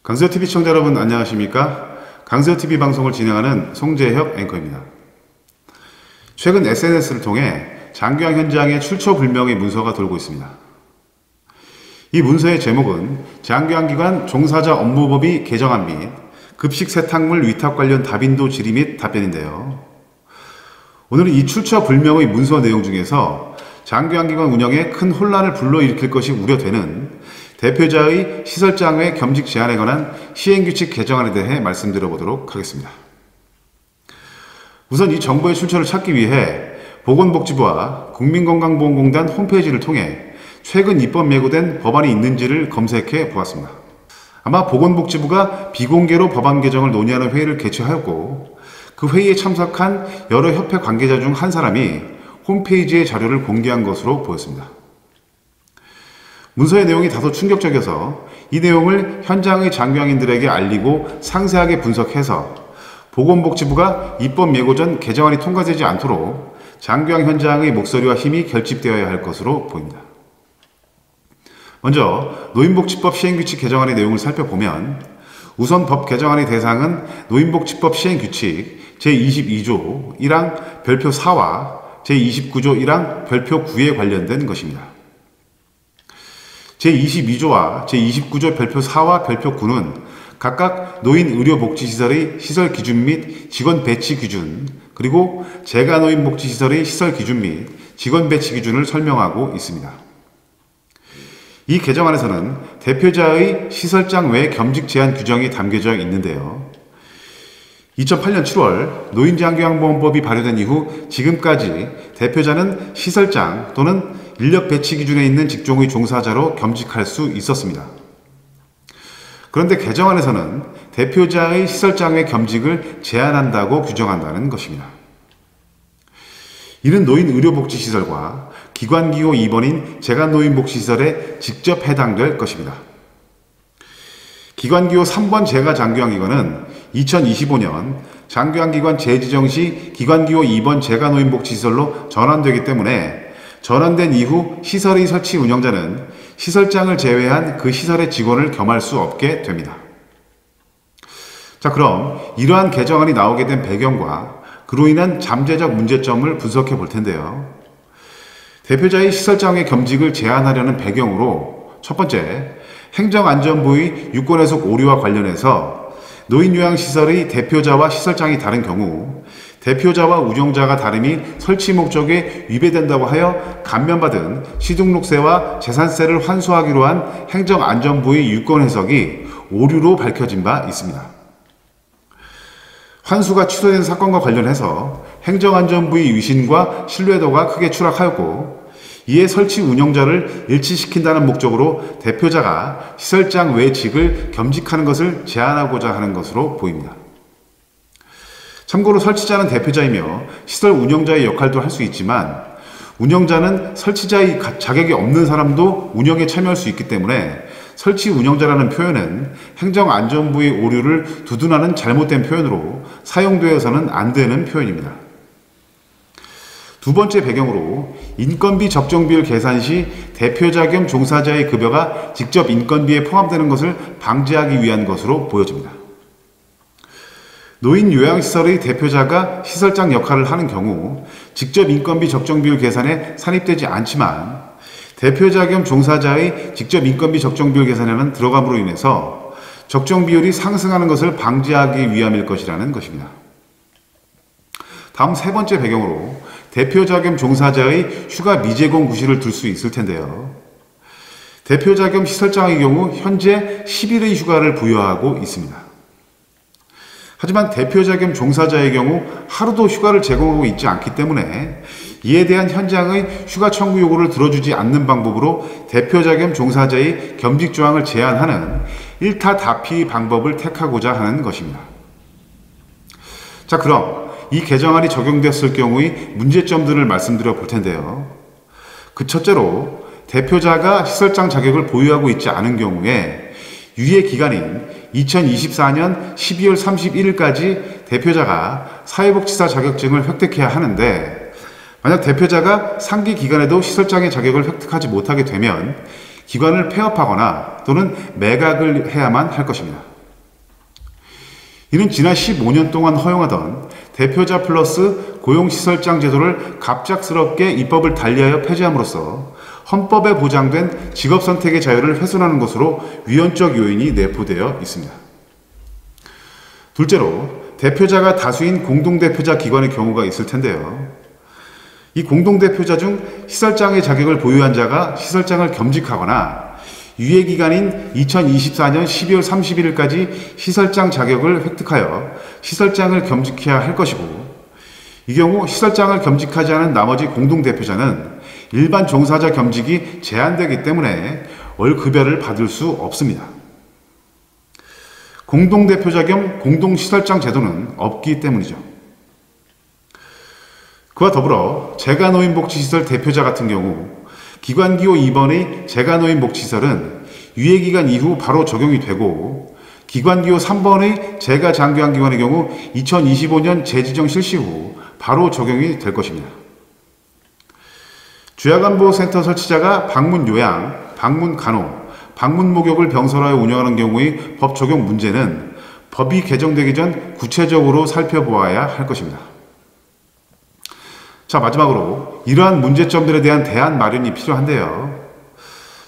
강세호TV 시청자 여러분 안녕하십니까? 강세호TV 방송을 진행하는 송재혁 앵커입니다. 최근 SNS를 통해 장교양 현장의 출처불명의 문서가 돌고 있습니다. 이 문서의 제목은 장교양기관 종사자 업무법이 개정안 및 급식 세탁물 위탁 관련 답인도 질의 및 답변인데요. 오늘은 이 출처불명의 문서 내용 중에서 장교양기관 운영에 큰 혼란을 불러일으킬 것이 우려되는 대표자의 시설장외 겸직 제한에 관한 시행규칙 개정안에 대해 말씀드려보도록 하겠습니다. 우선 이 정보의 출처를 찾기 위해 보건복지부와 국민건강보험공단 홈페이지를 통해 최근 입법 예고된 법안이 있는지를 검색해 보았습니다. 아마 보건복지부가 비공개로 법안 개정을 논의하는 회의를 개최하였고 그 회의에 참석한 여러 협회 관계자 중 한 사람이 홈페이지의 자료를 공개한 것으로 보였습니다. 문서의 내용이 다소 충격적이어서 이 내용을 현장의 장교양인들에게 알리고 상세하게 분석해서 보건복지부가 입법 예고 전 개정안이 통과되지 않도록 장교양 현장의 목소리와 힘이 결집되어야 할 것으로 보입니다. 먼저 노인복지법 시행규칙 개정안의 내용을 살펴보면 우선 법 개정안의 대상은 노인복지법 시행규칙 제22조 1항 별표 4와 제29조 1항 별표 9에 관련된 것입니다. 제22조와 제29조 별표 4와 별표 9는 각각 노인의료복지시설의 시설 기준 및 직원 배치 기준, 그리고 재가노인복지시설의 시설 기준 및 직원 배치 기준을 설명하고 있습니다. 이 개정안에서는 대표자의 시설장 외 겸직 제한 규정이 담겨져 있는데요. 2008년 7월 노인장교양보험법이 발효된 이후 지금까지 대표자는 시설장 또는 인력 배치 기준에 있는 직종의 종사자로 겸직할 수 있었습니다. 그런데 개정안에서는 대표자의 시설장의 겸직을 제한한다고 규정한다는 것입니다. 이는 노인의료복지시설과 기관기호 2번인 재가노인복지시설에 직접 해당될 것입니다. 기관기호 3번 재가장교양기관은 2025년 장교양기관 재지정 시 기관기호 2번 재가노인복지시설로 전환되기 때문에 전환된 이후 시설의 설치 운영자는 시설장을 제외한 그 시설의 직원을 겸할 수 없게 됩니다. 자, 그럼 이러한 개정안이 나오게 된 배경과 그로 인한 잠재적 문제점을 분석해 볼 텐데요. 대표자의 시설장의 겸직을 제한하려는 배경으로 첫 번째, 행정안전부의 유권해석 오류와 관련해서 노인요양시설의 대표자와 시설장이 다른 경우 대표자와 운영자가 다름이 설치 목적에 위배된다고 하여 감면받은 시등록세와 재산세를 환수하기로 한 행정안전부의 유권해석이 오류로 밝혀진 바 있습니다. 환수가 취소된 사건과 관련해서 행정안전부의 위신과 신뢰도가 크게 추락하였고 이에 설치 운영자를 일치시킨다는 목적으로 대표자가 시설장 외 직을 겸직하는 것을 제한하고자 하는 것으로 보입니다. 참고로 설치자는 대표자이며 시설 운영자의 역할도 할 수 있지만 운영자는 설치자의 자격이 없는 사람도 운영에 참여할 수 있기 때문에 설치 운영자라는 표현은 행정안전부의 오류를 두둔하는 잘못된 표현으로 사용되어서는 안 되는 표현입니다. 두 번째 배경으로 인건비 적정 비율 계산 시 대표자 겸 종사자의 급여가 직접 인건비에 포함되는 것을 방지하기 위한 것으로 보여집니다. 노인요양시설의 대표자가 시설장 역할을 하는 경우 직접 인건비 적정 비율 계산에 산입되지 않지만 대표자 겸 종사자의 직접 인건비 적정 비율 계산에는 들어감으로 인해서 적정 비율이 상승하는 것을 방지하기 위함일 것이라는 것입니다. 다음 세 번째 배경으로 대표자 겸 종사자의 휴가 미제공 구실을 들 수 있을 텐데요. 대표자 겸 시설장의 경우 현재 10일의 휴가를 부여하고 있습니다. 하지만 대표자 겸 종사자의 경우 하루도 휴가를 제공하고 있지 않기 때문에 이에 대한 현장의 휴가 청구 요구를 들어주지 않는 방법으로 대표자 겸 종사자의 겸직 조항을 제한하는 일타다피 방법을 택하고자 하는 것입니다. 자, 그럼 이 개정안이 적용됐을 경우의 문제점들을 말씀드려 볼 텐데요. 그 첫째로 대표자가 시설장 자격을 보유하고 있지 않은 경우에 유예 기간인 2024년 12월 31일까지 대표자가 사회복지사 자격증을 획득해야 하는데 만약 대표자가 상기 기간에도 시설장의 자격을 획득하지 못하게 되면 기관을 폐업하거나 또는 매각을 해야만 할 것입니다. 이는 지난 15년 동안 허용하던 대표자 플러스 고용시설장 제도를 갑작스럽게 입법을 달리하여 폐지함으로써 헌법에 보장된 직업선택의 자유를 훼손하는 것으로 위헌적 요인이 내포되어 있습니다. 둘째로, 대표자가 다수인 공동대표자 기관의 경우가 있을 텐데요. 이 공동대표자 중 시설장의 자격을 보유한 자가 시설장을 겸직하거나 유예기간인 2024년 12월 31일까지 시설장 자격을 획득하여 시설장을 겸직해야 할 것이고, 이 경우 시설장을 겸직하지 않은 나머지 공동대표자는 일반 종사자 겸직이 제한되기 때문에 월급여를 받을 수 없습니다. 공동대표자 겸 공동시설장 제도는 없기 때문이죠. 그와 더불어 재가노인복지시설 대표자 같은 경우 기관기호 2번의 재가노인복지시설은 유예기간 이후 바로 적용이 되고, 기관기호 3번의 재가장교환기관의 경우 2025년 재지정 실시 후 바로 적용이 될 것입니다. 주야간보호센터 설치자가 방문요양, 방문간호, 방문목욕을 병설하여 운영하는 경우의 법 적용 문제는 법이 개정되기 전 구체적으로 살펴보아야 할 것입니다. 자, 마지막으로 이러한 문제점들에 대한 대안 마련이 필요한데요.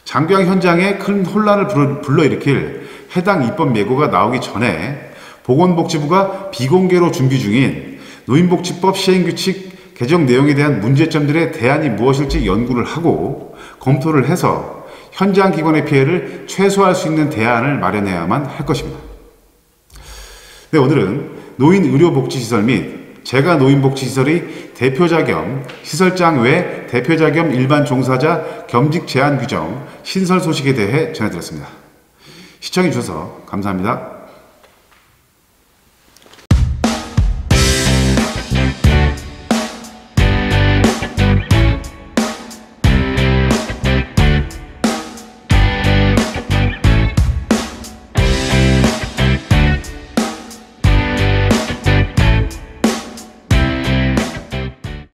장교양 현장에 큰 혼란을 불러일으킬 해당 입법 예고가 나오기 전에 보건복지부가 비공개로 준비 중인 노인복지법 시행규칙 개정 내용에 대한 문제점들의 대안이 무엇일지 연구를 하고 검토를 해서 현장 기관의 피해를 최소화할 수 있는 대안을 마련해야만 할 것입니다. 네, 오늘은 노인의료복지시설 및 재가노인복지시설의 대표자 겸 시설장 외 대표자 겸 일반 종사자 겸직 제한 규정 신설 소식에 대해 전해드렸습니다. 시청해주셔서 감사합니다.